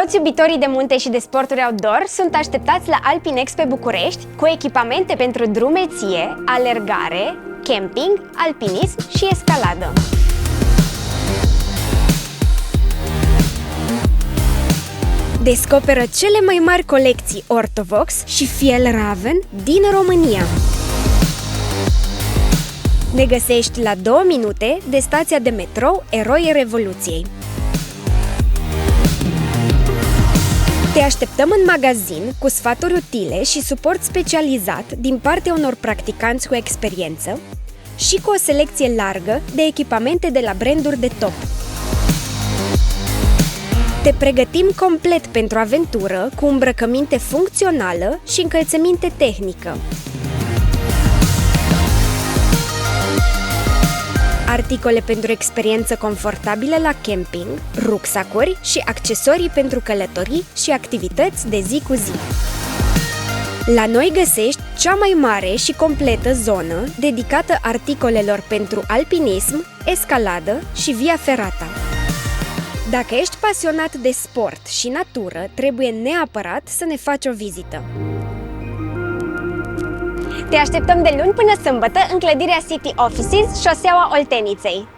Toți iubitorii de munte și de sporturi outdoor sunt așteptați la Alpinex pe București cu echipamente pentru drumeție, alergare, camping, alpinism și escaladă. Descoperă cele mai mari colecții Ortovox și Fjällräven din România. Ne găsești la 2 minute de stația de metrou Eroii Revoluției. Te așteptăm în magazin cu sfaturi utile și suport specializat din partea unor practicanți cu experiență și cu o selecție largă de echipamente de la branduri de top. Te pregătim complet pentru aventură cu îmbrăcăminte funcțională și încălțăminte tehnică. Articole pentru experiență confortabilă la camping, rucsacuri și accesorii pentru călătorii și activități de zi cu zi. La noi găsești cea mai mare și completă zonă dedicată articolelor pentru alpinism, escaladă și via ferata. Dacă ești pasionat de sport și natură, trebuie neapărat să ne faci o vizită. Te așteptăm de luni până sâmbătă în clădirea City Offices, șoseaua Olteniței.